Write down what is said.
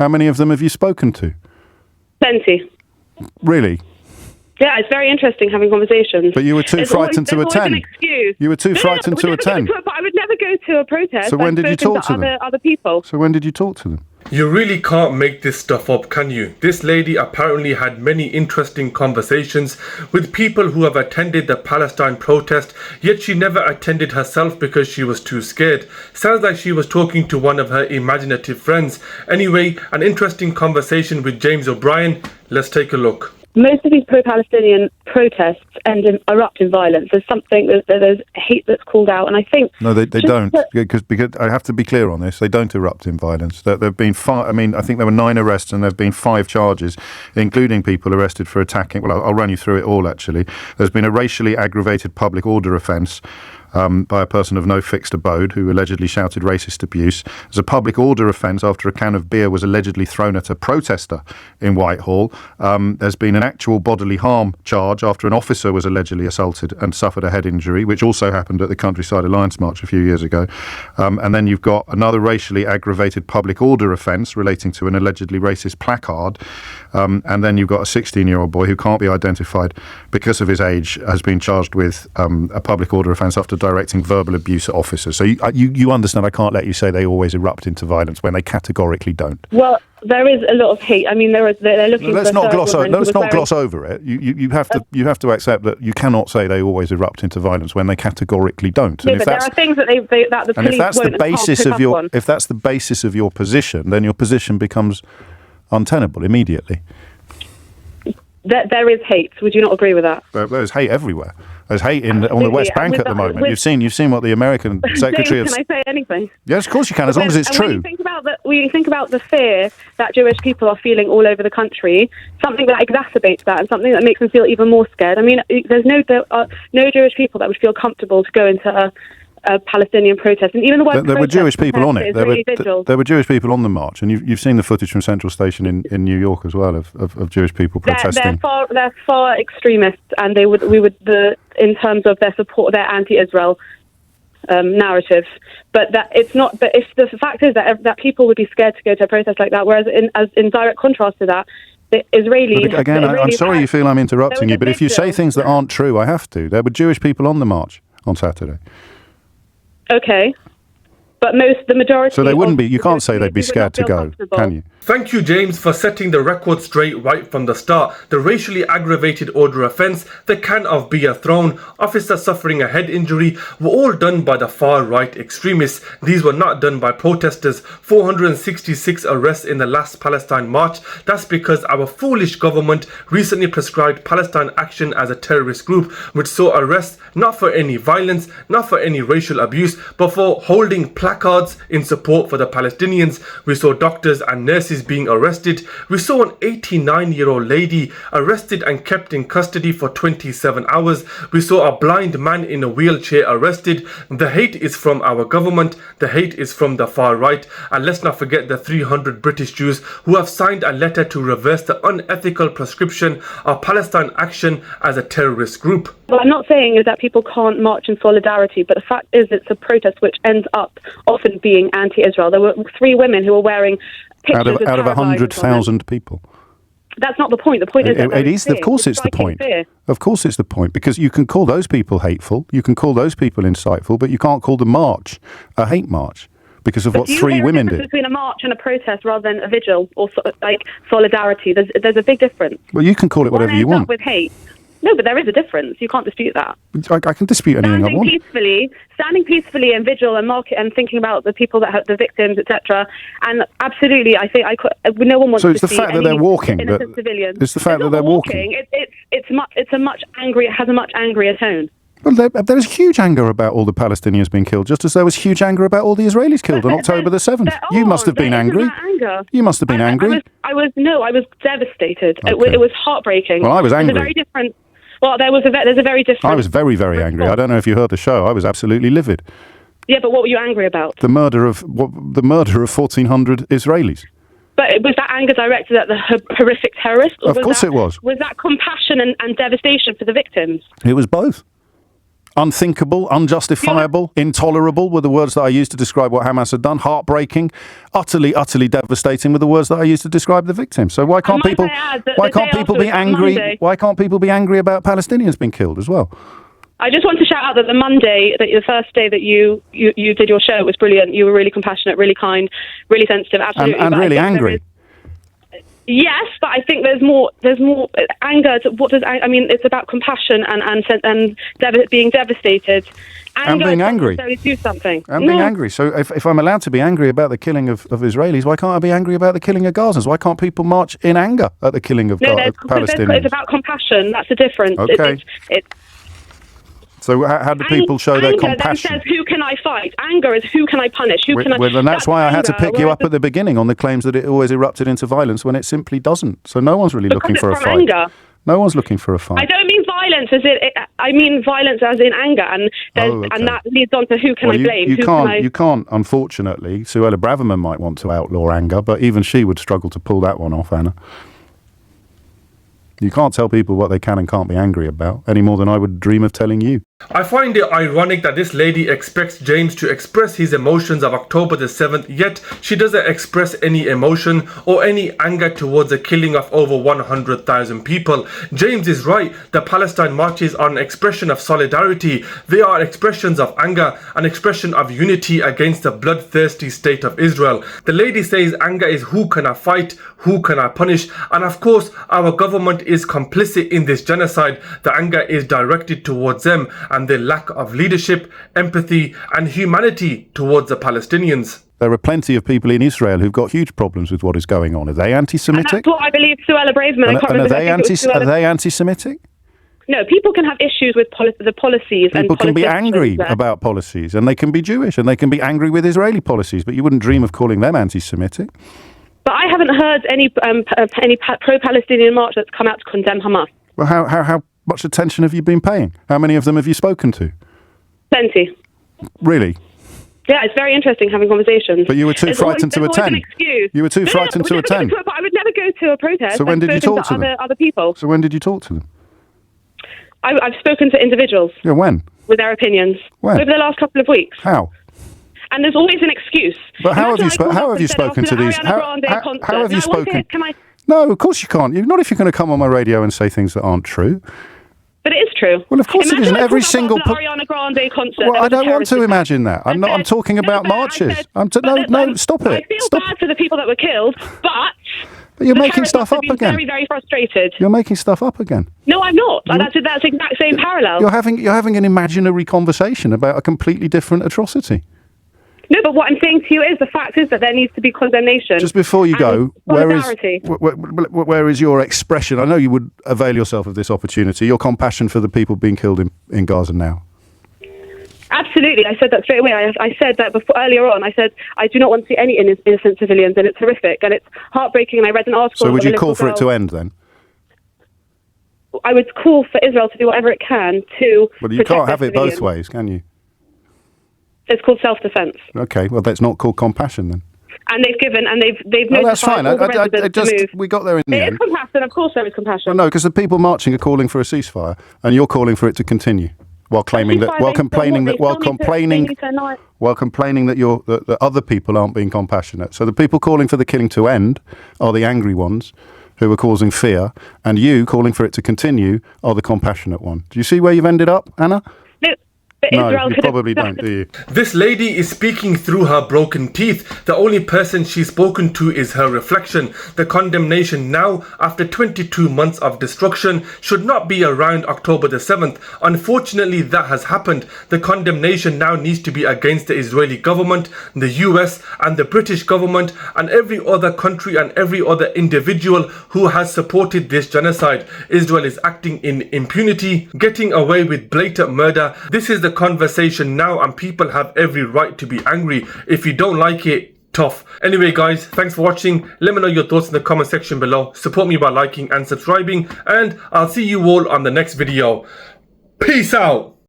How many of them have you spoken to? Plenty. Really? Yeah, it's very interesting having conversations. But you were too frightened to attend. An excuse. You were too frightened to attend. I would never go to a protest. So when did you talk to them? Other people. So when did you talk to them? You really can't make this stuff up, can you? This lady apparently had many interesting conversations with people who have attended the Palestine protest, yet she never attended herself because she was too scared. Sounds like she was talking to one of her imaginative friends. Anyway, an interesting conversation with James O'Brien. Let's take a look. Most of these pro-Palestinian protests erupt in violence. There's hate that's called out, and I think... No, they don't, because I have to be clear on this, they don't erupt in violence. There have been I think there were 9 arrests and there have been 5 charges, including people arrested for attacking... Well, I'll run you through it all, actually. There's been a racially aggravated public order offence by a person of no fixed abode who allegedly shouted racist abuse. There's a public order offence after a can of beer was allegedly thrown at a protester in Whitehall. There's been an actual bodily harm charge after an officer was allegedly assaulted and suffered a head injury, which also happened at the Countryside Alliance March a few years ago. And then you've got another racially aggravated public order offence relating to an allegedly racist placard. And then you've got a 16-year-old boy who can't be identified because of his age has been charged with a public order offence after directing verbal abuse at officers. So you understand I can't let you say they always erupt into violence when they categorically don't. Well, there is a lot of hate. I mean, they're looking. Let's not gloss over it. You have to accept that you cannot say they always erupt into violence when they categorically don't. Yeah, but there are things that the police and if that's won't the basis and of your on. if that's the basis of your position, then your position becomes untenable immediately. There is hate. Would you not agree with that? There's hate everywhere. There's hate on the West Bank at the moment. You've seen what the American Secretary of... Can I say anything? Yes, of course you can, as long as it's true. When you think about the fear that Jewish people are feeling all over the country, something that exacerbates that and something that makes them feel even more scared. I mean, there's no Jewish people that would feel comfortable to go into a Palestinian protest, and even the word there were Jewish people on it. There were Jewish people on the march, and you've seen the footage from Central Station in New York as well of Jewish people protesting. They're far extremists, and in terms of their support, their anti-Israel narrative. But it's not. But if the fact is that people would be scared to go to a protest like that, whereas in direct contrast to that, the Israeli... But again, I'm sorry you feel I'm interrupting you, but if you say things that aren't true, I have to. There were Jewish people on the march on Saturday. Okay, but the majority... So they wouldn't be... You can't say they'd be scared to go, can you? Thank you, James, for setting the record straight right from the start. The racially aggravated order offence, the can of beer thrown, officer suffering a head injury were all done by the far-right extremists. These were not done by protesters. 466 arrests in the last Palestine march. That's because our foolish government recently prescribed Palestine Action as a terrorist group, which saw arrests not for any violence, not for any racial abuse, but for holding placards in support for the Palestinians. We saw doctors and nurses being arrested. We saw an 89-year-old lady arrested and kept in custody for 27 hours. We saw a blind man in a wheelchair arrested. The hate is from our government. The hate is from the far right. And let's not forget the 300 British Jews who have signed a letter to reverse the unethical prescription of Palestine Action as a terrorist group. What I'm not saying is that people can't march in solidarity, but the fact is it's a protest which ends up often being anti-Israel. There were 3 women who were wearing pictures out of 100,000 people. That's not the point. The point is that it is. Of course, it's the point. Of course, it's the point, because you can call those people hateful, you can call those people insightful, but you can't call the march a hate march because of what 3 women did. Between a march and a protest, rather than a vigil or like solidarity, there's a big difference. Well, you can call it whatever you want. With hate. No, but there is a difference. You can't dispute that. I can dispute anything I want. Standing peacefully in vigil and market and thinking about the people that the victims, etc. And absolutely, I think no one wants to see. So it's the fact that they're walking. Innocent civilians. It's the fact that they're walking. It has a much angrier tone. Well, there's huge anger about all the Palestinians being killed, just as there was huge anger about all the Israelis killed on October the 7th. You must have been angry. You must have been angry. I was devastated. Okay. It was heartbreaking. Well, I was angry. It's a very different... Well, there's a very different... I was very, very angry. I don't know if you heard the show. I was absolutely livid. Yeah, but what were you angry about? The murder of 1,400 Israelis. But was that anger directed at the horrific terrorists? Of course it was. Was that compassion and devastation for the victims? It was both. unthinkable, unjustifiable, intolerable were the words that I used to describe what Hamas had done. Heartbreaking, utterly, utterly devastating were the words that I used to describe the victims. So why can't people? Why can't people be angry? Why can't people be angry about Palestinians being killed as well? I just want to shout out that the Monday, that the first day that you did your show was brilliant. You were really compassionate, really kind, really sensitive, absolutely, and really angry. Yes, but I think there's more anger. What does I mean? It's about compassion and being devastated. Anger being angry. Do something. I'm being angry. So if I'm allowed to be angry about the killing of Israelis, why can't I be angry about the killing of Gazans? Why can't people march in anger at the killing of Palestinians? It's about compassion. That's the difference. Okay. So how do people show their compassion? Then says, who can I fight? Anger is who can I punish? And that's why I had to pick you up at the beginning on the claims that it always erupted into violence when it simply doesn't. So no one's really looking for a fight. Anger. No one's looking for a fight. I don't mean violence I mean violence as in anger, and that leads on to who can I blame? You can't. Unfortunately, Suella Braverman might want to outlaw anger, but even she would struggle to pull that one off, Anna. You can't tell people what they can and can't be angry about any more than I would dream of telling you. I find it ironic that this lady expects James to express his emotions of October the 7th, yet she doesn't express any emotion or any anger towards the killing of over 100,000 people. James is right. The Palestine marches are an expression of solidarity. They are expressions of anger, an expression of unity against the bloodthirsty state of Israel. The lady says anger is who can I fight, who can I punish, and of course our government is complicit in this genocide. The anger is directed towards them and their lack of leadership, empathy and humanity towards the Palestinians. There are plenty of people in Israel who've got huge problems with what is going on. Are they anti-Semitic? And that's what I believe Suella Braverman. Are they anti-Semitic? No, people can have issues with the policies. People can be angry about policies, and they can be Jewish, and they can be angry with Israeli policies, but you wouldn't dream of calling them anti-Semitic. But I haven't heard any pro-Palestinian march that's come out to condemn Hamas. Well, how much attention have you been paying? How many of them have you spoken to? Plenty. Really? Yeah, it's very interesting having conversations. But you were too frightened to attend. You were too frightened to attend. I would never go to a protest. So when did you talk to them? Other people. So when did you talk to them? I've spoken to individuals. Yeah, when? With their opinions. When? Over the last couple of weeks. How? And there's always an excuse. But how have you spoken to these? How have you spoken? No, of course you can't. Not if you're going to come on my radio and say things that aren't true. But it is true. Well, of course it isn't. Every single Ariana Grande concert. Well, I don't want to imagine that. I'm not. I'm talking about marches. No, stop it. I feel bad for the people that were killed, but you're making stuff up again. Very, very frustrated. You're making stuff up again. No, I'm not. That's the exact same parallel. You're having an imaginary conversation about a completely different atrocity. No, but what I'm saying to you is the fact is that there needs to be condemnation. Just before you go, where is your expression? I know you would avail yourself of this opportunity, your compassion for the people being killed in Gaza now. Absolutely. I said that straight away. I said that earlier on. I said, I do not want to see any innocent civilians, and it's horrific, and it's heartbreaking, and I read an article... So would you call for it to end, then? I would call for Israel to do whatever it can to... But you can't have it both ways, can you? It's called self-defense. Okay, well, that's not called compassion then. And they've no, that's fine. We got there in the end. It is compassion, of course there is compassion. Well, no, because the people marching are calling for a ceasefire, and you're calling for it to continue, while complaining that other people aren't being compassionate. So the people calling for the killing to end are the angry ones who are causing fear, and you calling for it to continue are the compassionate one. Do you see where you've ended up, Anna? No, you probably don't, do you? This lady is speaking through her broken teeth. The only person she's spoken to is her reflection. The condemnation now, after 22 months of destruction, should not be around October the 7th. Unfortunately, that has happened. The condemnation now needs to be against the Israeli government, the US and the British government and every other country and every other individual who has supported this genocide. Israel is acting in impunity, getting away with blatant murder. This is the conversation now, and people have every right to be angry. If you don't like it, tough. Anyway guys, thanks for watching. Let me know your thoughts in the comment section below. Support me by liking and subscribing, and I'll see you all on the next video. Peace out.